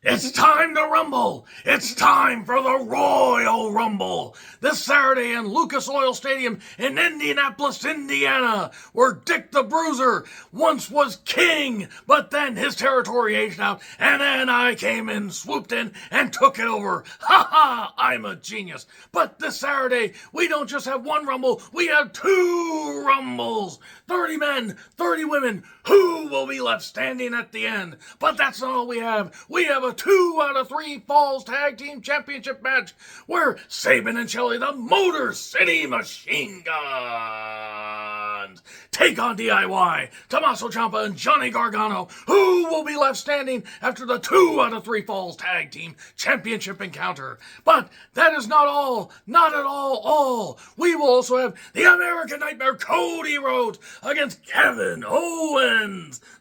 It's time to rumble! It's time for the Royal Rumble! This Saturday in Lucas Oil Stadium in Indianapolis, Indiana, where Dick the Bruiser once was king, but then his territory aged out, and then I came in, swooped in, and took it over. Ha ha! I'm a genius. But this Saturday, we don't just have one Rumble, we have two Rumbles! 30 men, 30 women. Who will be left standing at the end? But that's not all we have. We have a 2 out of 3 Falls Tag Team Championship match where Sabin and Shelley, the Motor City Machine Guns, take on DIY, Tommaso Ciampa, and Johnny Gargano. Who will be left standing after the 2 out of 3 Falls Tag Team Championship encounter? But that is not all. Not at all. We will also have the American Nightmare Cody Rhodes against Kevin Owens.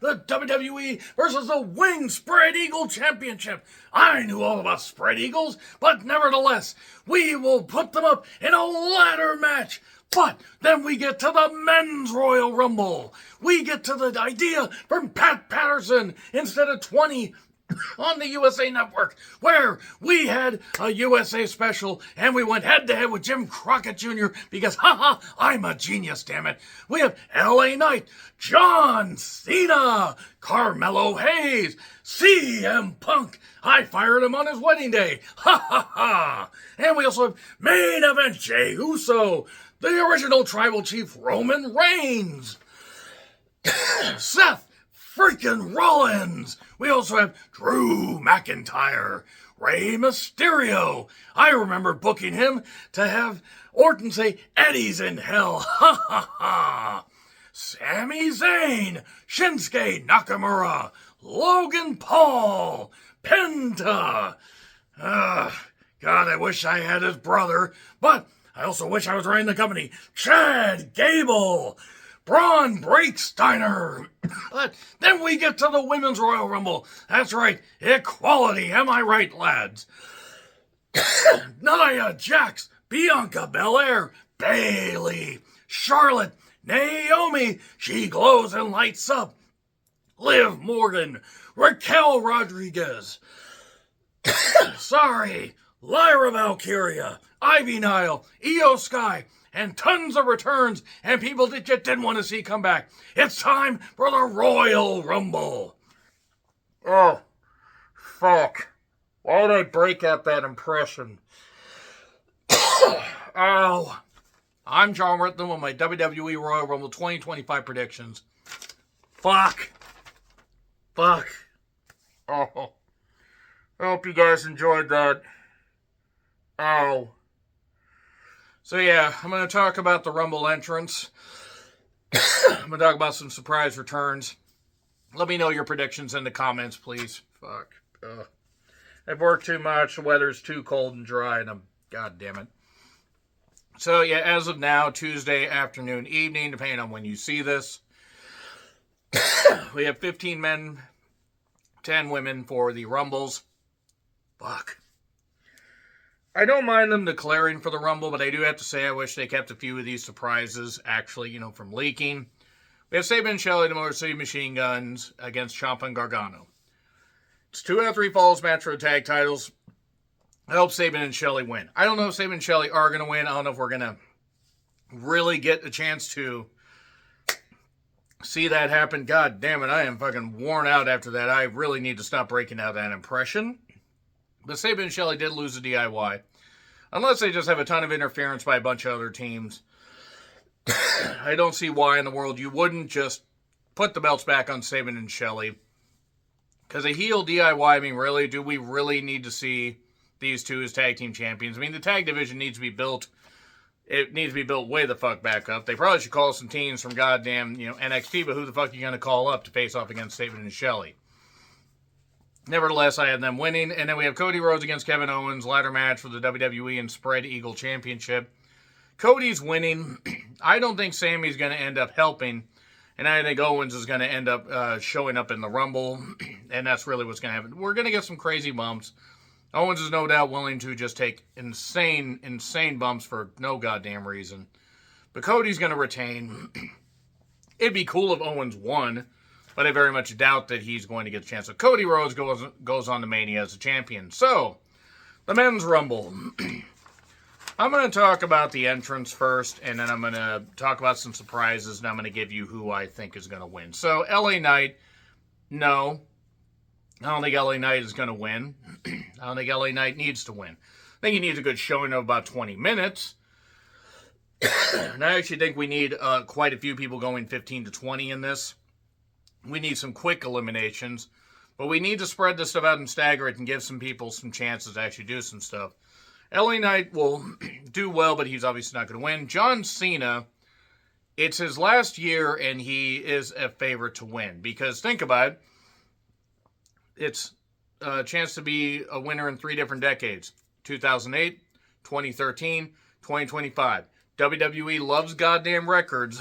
The WWE versus the Wing Spread Eagle Championship. I knew all about spread eagles, but nevertheless, we will put them up in a ladder match. But then we get to the Men's Royal Rumble. We get to the idea from Pat Patterson instead of 20 on the USA Network, where we had a USA special and we went head-to-head with Jim Crockett Jr. because, I'm a genius, damn it. We have LA Knight, John Cena, Carmelo Hayes, CM Punk. I fired him on his wedding day. And we also have main event Jey Uso, the original tribal chief Roman Reigns, Seth freaking Rollins. We also have Drew McIntyre, Rey Mysterio. I remember booking him to have Orton say, Eddie's in hell. Sami Zayn, Shinsuke Nakamura, Logan Paul, Penta. God, I wish I had his brother, but I also wish I was running the company. Chad Gable, Braun Breaksteiner. But then we get to the Women's Royal Rumble. That's right, equality, am I right, lads? Nia Jax, Bianca Belair, Bayley, Charlotte, Naomi, she glows and lights up, Liv Morgan, Raquel Rodriguez, Lyra Valkyria, Ivy Nile, Io Sky, and tons of returns and people that you didn't want to see come back. It's time for the Royal Rumble. Oh, fuck. Why did I break out that impression? Oh. I'm John Ritland with my WWE Royal Rumble 2025 predictions. Fuck. Oh. I hope you guys enjoyed that. Oh. So yeah, I'm going to talk about the Rumble entrance. I'm going to talk about some surprise returns. Let me know your predictions in the comments, please. Fuck. I've worked too much. The weather's too cold and dry, and God damn it. So yeah, as of now, Tuesday afternoon, evening, depending on when you see this, we have 15 men, 10 women for the Rumbles. Fuck. I don't mind them declaring for the Rumble, but I do have to say I wish they kept a few of these surprises, actually, from leaking. We have Sabin and Shelley, the Motor City Machine Guns, against Ciampa and Gargano. It's 2 out of 3 Falls match for the tag titles. I hope Sabin and Shelley win. I don't know if Sabin and Shelley are going to win. I don't know if we're going to really get a chance to see that happen. God damn it, I am fucking worn out after that. I really need to stop breaking out that impression. But Sabin and Shelley did lose the DIY. Unless they just have a ton of interference by a bunch of other teams. I don't see why in the world you wouldn't just put the belts back on Sabin and Shelley. Because a heel DIY, really, do we really need to see these two as tag team champions? The tag division needs to be built. It needs to be built way the fuck back up. They probably should call some teams from goddamn, NXT, but who the fuck are you going to call up to face off against Sabin and Shelley? Nevertheless, I have them winning. And then we have Cody Rhodes against Kevin Owens, ladder match for the WWE and Spread Eagle Championship. Cody's winning. I don't think Sammy's going to end up helping. And I think Owens is going to end up showing up in the Rumble. And that's really what's going to happen. We're going to get some crazy bumps. Owens is no doubt willing to just take insane bumps for no goddamn reason. But Cody's going to retain. It'd be cool if Owens won. but I very much doubt that he's going to get a chance. So Cody Rhodes goes on to Mania as a champion. So, the Men's Rumble. I'm going to talk about the entrance first, and then I'm going to talk about some surprises, and I'm going to give you who I think is going to win. So, LA Knight, no. I don't think LA Knight is going to win. I don't think LA Knight needs to win. I think he needs a good showing of about 20 minutes. And I actually think we need quite a few people going 15 to 20 in this. We need some quick eliminations. But we need to spread this stuff out and stagger it and give some people some chances to actually do some stuff. LA Knight will do well, but he's obviously not going to win. John Cena, it's his last year, and he is a favorite to win. Because think about it. It's a chance to be a winner in 3 different decades. 2008, 2013, 2025. WWE loves goddamn records.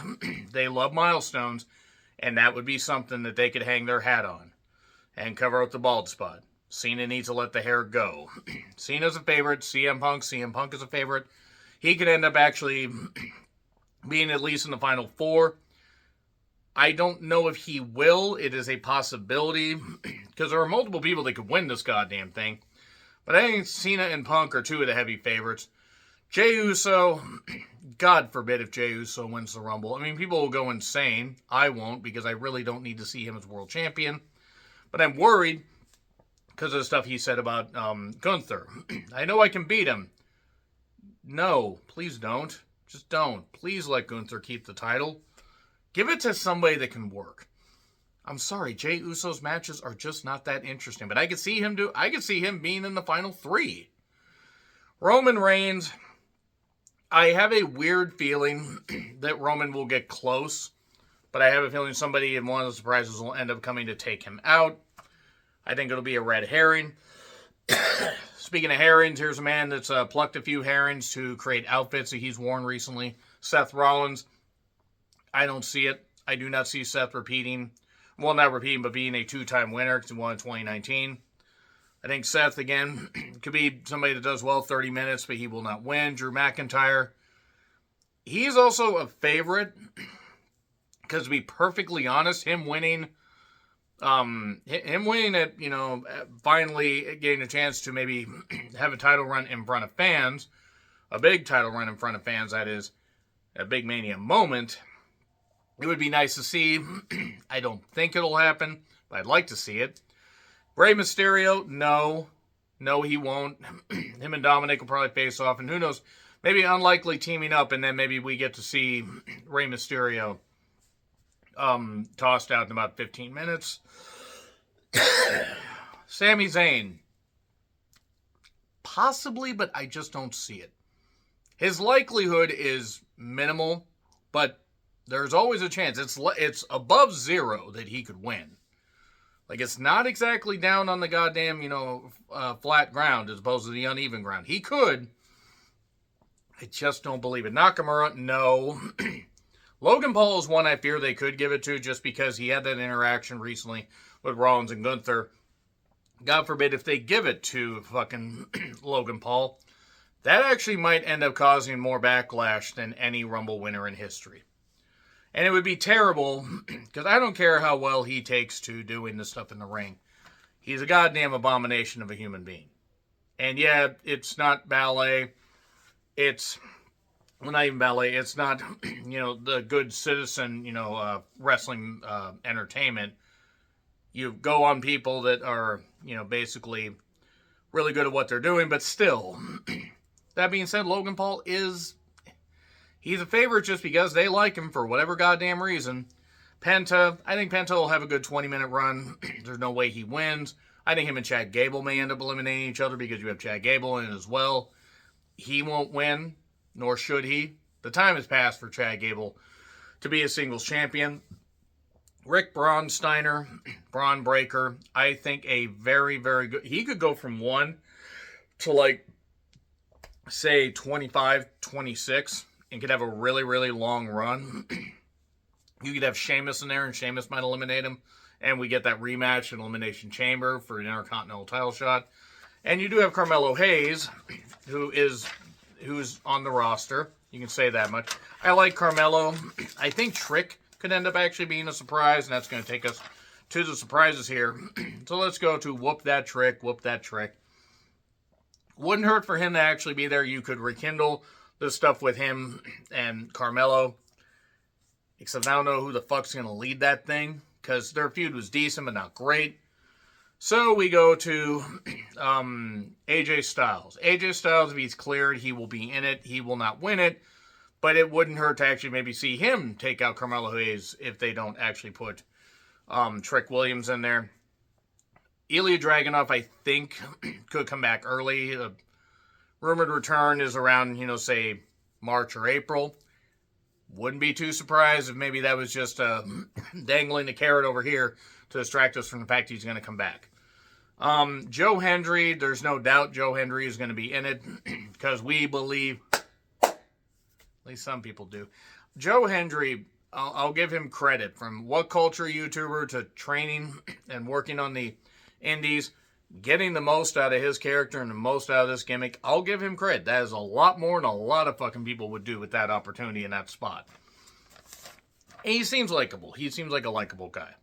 They love milestones. And that would be something that they could hang their hat on and cover up the bald spot. Cena needs to let the hair go. Cena's a favorite. CM Punk is a favorite. He could end up actually being at least in the final 4. I don't know if he will. It is a possibility because there are multiple people that could win this goddamn thing. But I think Cena and Punk are 2 of the heavy favorites. Jey Uso, God forbid if Jey Uso wins the Rumble. I mean, people will go insane. I won't because I really don't need to see him as world champion. But I'm worried because of the stuff he said about Gunther. I know I can beat him. No, please don't. Just don't. Please let Gunther keep the title. Give it to somebody that can work. I'm sorry, Jey Uso's matches are just not that interesting. But I could see him being in the final 3. Roman Reigns, I have a weird feeling that Roman will get close. But I have a feeling somebody in one of the surprises will end up coming to take him out. I think it'll be a red herring. Speaking of herrings, here's a man that's plucked a few herrings to create outfits that he's worn recently. Seth Rollins. I don't see it. I do not see Seth repeating. Well, not repeating, but being a 2-time winner because he won in 2019. I think Seth, again, could be somebody that does well 30 minutes, but he will not win. Drew McIntyre. He's also a favorite because, to be perfectly honest, him winning at, finally getting a chance to maybe have a title run in front of fans, a big title run in front of fans, that is, a big Mania moment, it would be nice to see. I don't think it'll happen, but I'd like to see it. Rey Mysterio, no, he won't. Him and Dominic will probably face off, and who knows, maybe unlikely teaming up, and then maybe we get to see Rey Mysterio tossed out in about 15 minutes. Sami Zayn. Possibly, but I just don't see it. His likelihood is minimal, but there's always a chance. It's above 0 that he could win. Like, it's not exactly down on the goddamn, flat ground as opposed to the uneven ground. He could. I just don't believe it. Nakamura, no. Logan Paul is one I fear they could give it to just because he had that interaction recently with Rollins and Gunther. God forbid if they give it to fucking Logan Paul. That actually might end up causing more backlash than any Rumble winner in history. And it would be terrible because I don't care how well he takes to doing this stuff in the ring. He's a goddamn abomination of a human being. And yeah, it's not ballet. Well, not even ballet. It's not, the good citizen, wrestling entertainment. You go on people that are, basically really good at what they're doing, but still. That being said, Logan Paul he's a favorite just because they like him for whatever goddamn reason. Penta, I think Penta will have a good 20-minute run. There's no way he wins. I think him and Chad Gable may end up eliminating each other because you have Chad Gable in it as well. He won't win, nor should he. The time has passed for Chad Gable to be a singles champion. Rick Braun Breaker, I think a very, very good... He could go from 1 to, say, 25, 26, and could have a really, really long run. You could have Sheamus in there, and Sheamus might eliminate him. And we get that rematch in Elimination Chamber for an Intercontinental title shot. And you do have Carmelo Hayes, who's on the roster. You can say that much. I like Carmelo. I think Trick could end up actually being a surprise, and that's going to take us to the surprises here. So let's go to Whoop That Trick, Whoop That Trick. Wouldn't hurt for him to actually be there. You could rekindle the stuff with him and Carmelo. Except I don't know who the fuck's going to lead that thing, because their feud was decent but not great. So we go to AJ Styles. AJ Styles, if he's cleared, he will be in it. He will not win it, but it wouldn't hurt to actually maybe see him take out Carmelo Hayes if they don't actually put Trick Williams in there. Ilya Dragunov, I think, could come back early. The rumored return is around, say March or April. Wouldn't be too surprised if maybe that was just dangling the carrot over here to distract us from the fact he's going to come back. Joe Hendry, there's no doubt Joe Hendry is going to be in it because we believe, at least some people do. Joe Hendry, I'll give him credit. From What Culture YouTuber to training and working on the indies, getting the most out of his character and the most out of this gimmick, I'll give him credit. That is a lot more than a lot of fucking people would do with that opportunity in that spot. And he seems likable. He seems like a likable guy.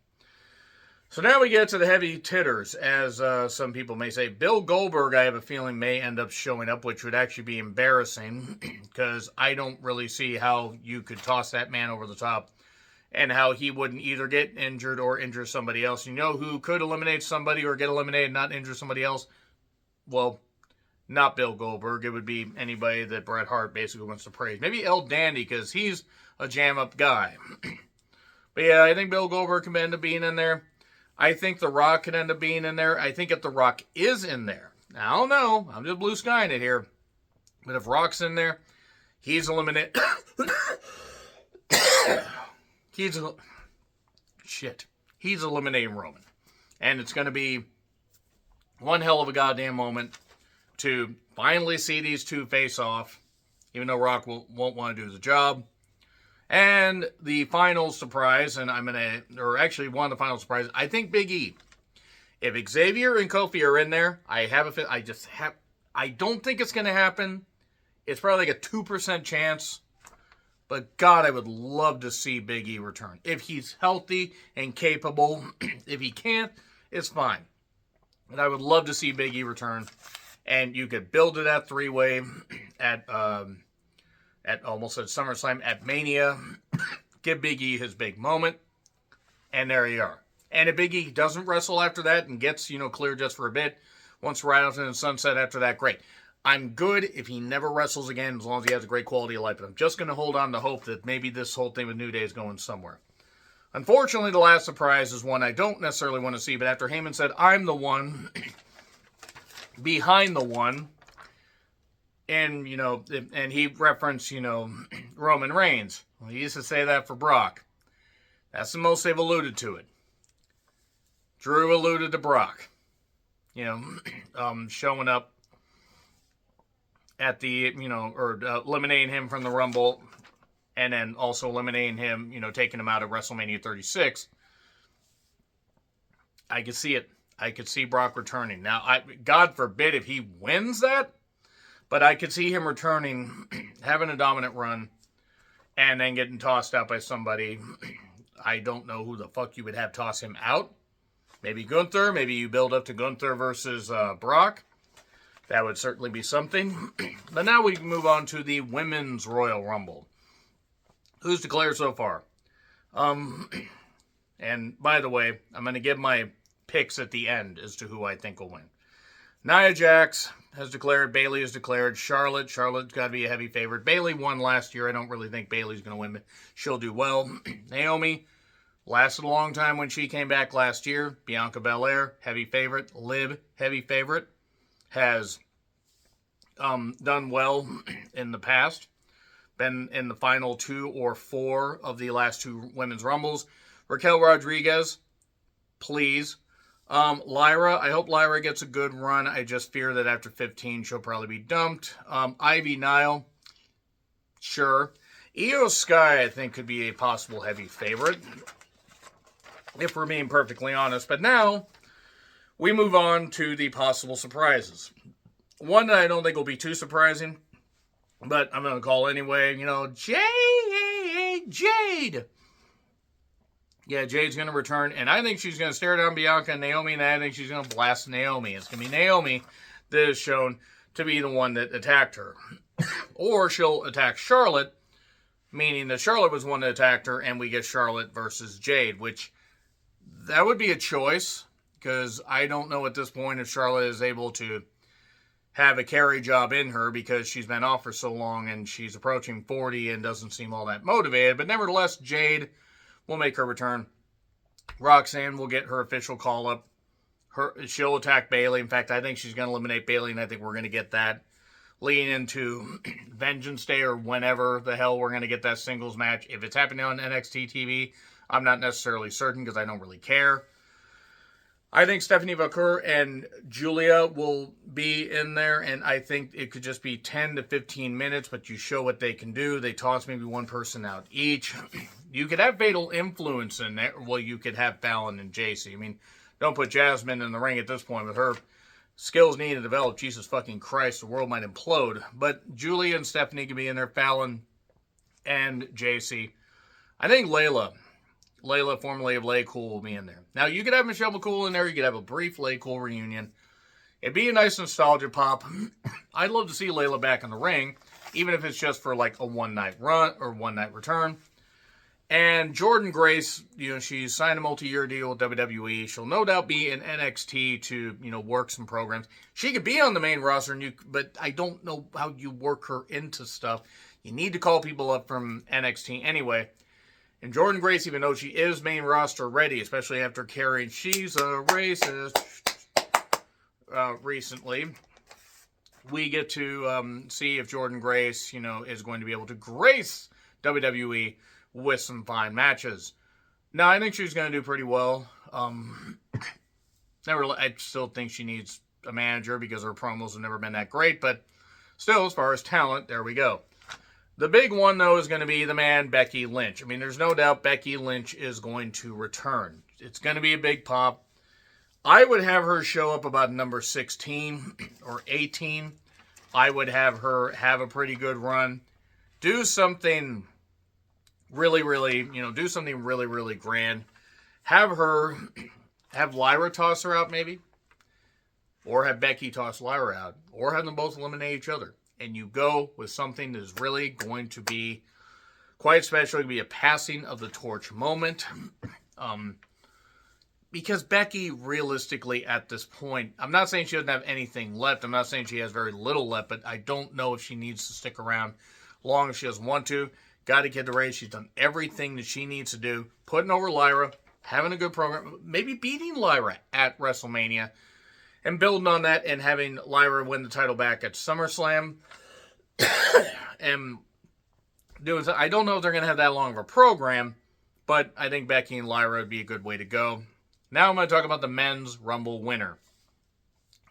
So now we get to the heavy hitters, as some people may say. Bill Goldberg, I have a feeling, may end up showing up, which would actually be embarrassing, because I don't really see how you could toss that man over the top and how he wouldn't either get injured or injure somebody else. You know who could eliminate somebody or get eliminated and not injure somebody else? Well, not Bill Goldberg. It would be anybody that Bret Hart basically wants to praise. Maybe El Dandy, because he's a jam-up guy. But yeah, I think Bill Goldberg can end up being in there. I think The Rock could end up being in there. I think if The Rock is in there, now, I don't know, I'm just blue skying it here, but if Rock's in there, he's eliminated. He's eliminating Roman. And it's going to be one hell of a goddamn moment to finally see these two face off, even though Rock won't want to do the job. And the final surprise, and one of the final surprises, I think Big E. If Xavier and Kofi are in there, I don't think it's going to happen. It's probably like a 2% chance. But God, I would love to see Big E return. If he's healthy and capable, if he can't, it's fine. But I would love to see Big E return. And you could build it at three-way at almost at SummerSlam, at Mania. Give Big E his big moment. And there you are. And if Big E doesn't wrestle after that and gets, cleared just for a bit, wants to ride out in the sunset after that, great. I'm good if he never wrestles again, as long as he has a great quality of life. But I'm just going to hold on to hope that maybe this whole thing with New Day is going somewhere. Unfortunately, the last surprise is one I don't necessarily want to see. But after Heyman said, I'm the one behind the one, and, and he referenced, Roman Reigns. Well, he used to say that for Brock. That's the most they've alluded to it. Drew alluded to Brock. Showing up at the, eliminating him from the Rumble, and then also eliminating him, taking him out of WrestleMania 36. I could see it. I could see Brock returning. Now, God forbid if he wins that, but I could see him returning, having a dominant run, and then getting tossed out by somebody. I don't know who the fuck you would have toss him out. Maybe Gunther. Maybe you build up to Gunther versus Brock. That would certainly be something. But now we can move on to the Women's Royal Rumble. Who's declared so far? And by the way, I'm going to give my picks at the end as to who I think will win. Nia Jax has declared. Bayley has declared. Charlotte's got to be a heavy favorite. Bayley won last year. I don't really think Bayley's going to win, but she'll do well. Naomi lasted a long time when she came back last year. Bianca Belair, heavy favorite. Liv, heavy favorite. Has done well in the past. Been in the final 2 or 4 of the last 2 Women's Rumbles. Raquel Rodriguez, please. Lyra, I hope Lyra gets a good run. I just fear that after 15, she'll probably be dumped. Ivy Nile, sure. Io Sky, I think, could be a possible heavy favorite, if we're being perfectly honest. But now, we move on to the possible surprises. One that I don't think will be too surprising, but I'm going to call anyway, Jade. Yeah, Jade's going to return, and I think she's going to stare down Bianca and Naomi, and I think she's going to blast Naomi. It's going to be Naomi that is shown to be the one that attacked her. Or she'll attack Charlotte, meaning that Charlotte was the one that attacked her, and we get Charlotte versus Jade, which that would be a choice, because I don't know at this point if Charlotte is able to have a carry job in her because she's been off for so long and she's approaching 40 and doesn't seem all that motivated. But nevertheless, Jade will make her return. Roxanne will get her official call-up. She'll attack Bayley. In fact, I think she's going to eliminate Bayley, and I think we're going to get that leading into Vengeance Day or whenever the hell we're going to get that singles match. If it's happening on NXT TV, I'm not necessarily certain because I don't really care. I think Stephanie Vaquer and Julia will be in there, and I think it could just be 10 to 15 minutes, but you show what they can do. They toss maybe one person out each. You could have Fatal Influence in there. Well, you could have Fallon and JC. I mean, don't put Jasmine in the ring at this point with her skills needing to develop. Jesus fucking Christ, the world might implode. But Julia and Stephanie could be in there, Fallon and JC. I think Layla, formerly of Lay Cool, will be in there. Now, you could have Michelle McCool in there. You could have a brief Lay Cool reunion. It'd be a nice nostalgia pop. I'd love to see Layla back in the ring, even if it's just for like a one-night run or one-night return. And Jordynne Grace, she's signed a multi-year deal with WWE. She'll no doubt be in NXT to, work some programs. She could be on the main roster, but I don't know how you work her into stuff. You need to call people up from NXT anyway. And Jordynne Grace, even though she is main roster ready, especially after carrying She's a Racist recently, we get to see if Jordynne Grace, is going to be able to grace WWE with some fine matches. Now, I think she's going to do pretty well. I still think she needs a manager because her promos have never been that great, but still, as far as talent, there we go. The big one, though, is going to be the man, Becky Lynch. I mean, there's no doubt Becky Lynch is going to return. It's going to be a big pop. I would have her show up about number 16 or 18. I would have her have a pretty good run. Do something really, really, do something really, really grand. Have Lyra toss her out, maybe. Or have Becky toss Lyra out. Or have them both eliminate each other. And you go with something that is really going to be quite special. It could be a passing of the torch moment. Because Becky, realistically, at this point, I'm not saying she doesn't have anything left. I'm not saying she has very little left, but I don't know if she needs to stick around long as she doesn't want to. Got to get the raise. She's done everything that she needs to do. Putting over Lyra, having a good program, maybe beating Lyra at WrestleMania, and building on that and having Lyra win the title back at SummerSlam. And I don't know if they're going to have that long of a program, but I think Becky and Lyra would be a good way to go. Now I'm going to talk about the men's Rumble winner.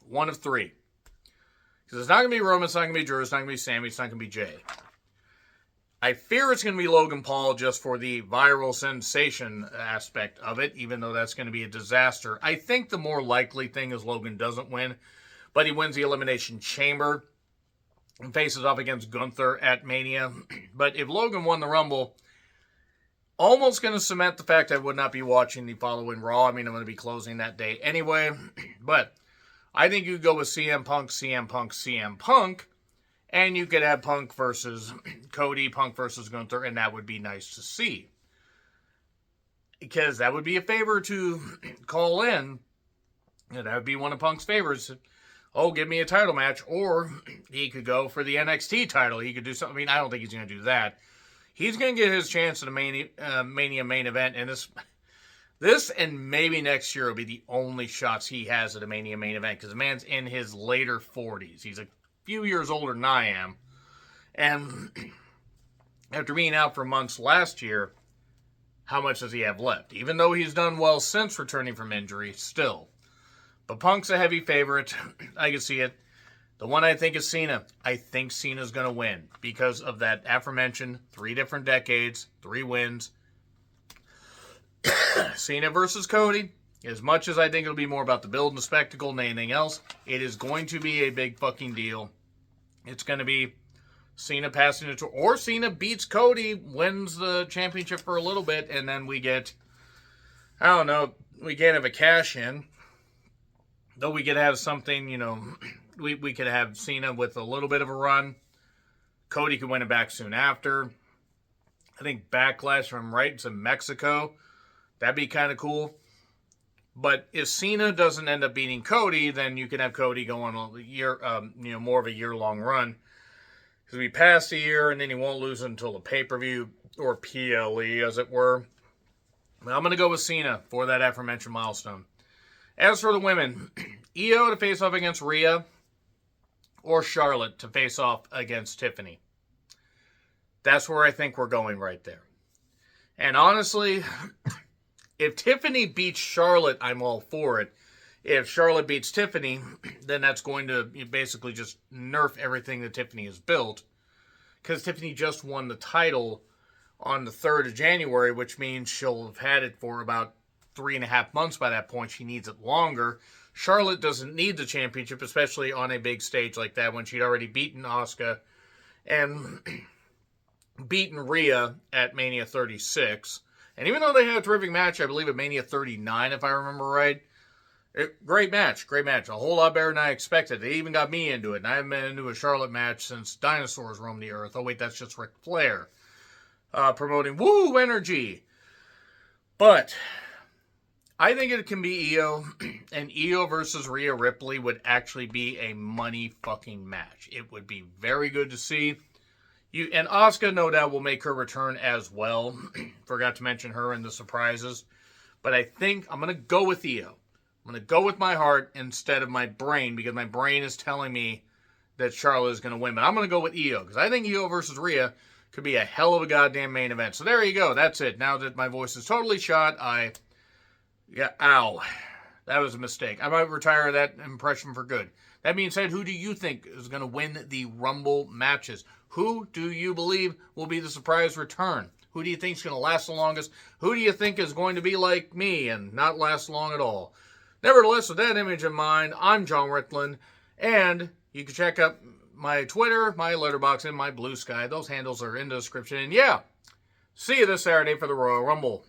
One of three. Because it's not going to be Roman, it's not going to be Drew, it's not going to be Sammy, it's not going to be Jay. I fear it's going to be Logan Paul just for the viral sensation aspect of it, even though that's going to be a disaster. I think the more likely thing is Logan doesn't win, but he wins the Elimination Chamber and faces off against Gunther at Mania. But if Logan won the Rumble, almost going to cement the fact I would not be watching the following Raw. I mean, I'm going to be closing that day anyway. But I think you go with CM Punk, CM Punk, CM Punk. And you could have Punk versus Cody, Punk versus Gunther, and that would be nice to see. Because that would be a favor to call in. And that would be one of Punk's favors. Oh, give me a title match. Or he could go for the NXT title. He could do something. I mean, I don't think he's going to do that. He's going to get his chance at a Mania main event. And this and maybe next year will be the only shots he has at a Mania main event. Because the man's in his later 40s. He's a few years older than I am. And after being out for months last year, how much does he have left? Even though he's done well since returning from injury, still. But Punk's a heavy favorite. I can see it. The one I think is Cena. I think Cena's going to win because of that aforementioned 3 different decades, 3 wins. Cena versus Cody. As much as I think it'll be more about the build and the spectacle than anything else, it is going to be a big fucking deal. It's going to be Cena passing it to, or Cena beats Cody, wins the championship for a little bit, and then we get I don't know. We can't have a cash in, though. We could have something. We could have Cena with a little bit of a run. Cody could win it back soon after. I think Backlash, if I'm right, it's in Mexico. That'd be kind of cool. But if Cena doesn't end up beating Cody, then you can have Cody go on a year, more of a year-long run. Because we pass the year, and then he won't lose until the pay-per-view, or PLE, as it were. But I'm going to go with Cena for that aforementioned milestone. As for the women, Io to face off against Rhea, or Charlotte to face off against Tiffany. That's where I think we're going right there. And honestly, if Tiffany beats Charlotte, I'm all for it. If Charlotte beats Tiffany, then that's going to basically just nerf everything that Tiffany has built. Because Tiffany just won the title on the 3rd of January, which means she'll have had it for about 3.5 months by that point. She needs it longer. Charlotte doesn't need the championship, especially on a big stage like that, when she'd already beaten Asuka and beaten Rhea at Mania 36. And even though they had a terrific match, I believe at Mania 39, if I remember right, great match. A whole lot better than I expected. They even got me into it, and I haven't been into a Charlotte match since dinosaurs roamed the earth. Oh wait, that's just Ric Flair promoting Woo Energy. But I think it can be Io, and Io versus Rhea Ripley would actually be a money fucking match. It would be very good to see. And Asuka, no doubt, will make her return as well. Forgot to mention her in the surprises. But I think I'm going to go with Io. I'm going to go with my heart instead of my brain, because my brain is telling me that Charlotte is going to win. But I'm going to go with Io, because I think Io versus Rhea could be a hell of a goddamn main event. So there you go. That's it. Now that my voice is totally shot, ow. That was a mistake. I might retire that impression for good. That being said, who do you think is going to win the Rumble matches? Who do you believe will be the surprise return? Who do you think is going to last the longest? Who do you think is going to be like me and not last long at all? Nevertheless, with that image in mind, I'm John Ritland, and you can check out my Twitter, my Letterboxd, and my Blue Sky. Those handles are in the description. And yeah, see you this Saturday for the Royal Rumble.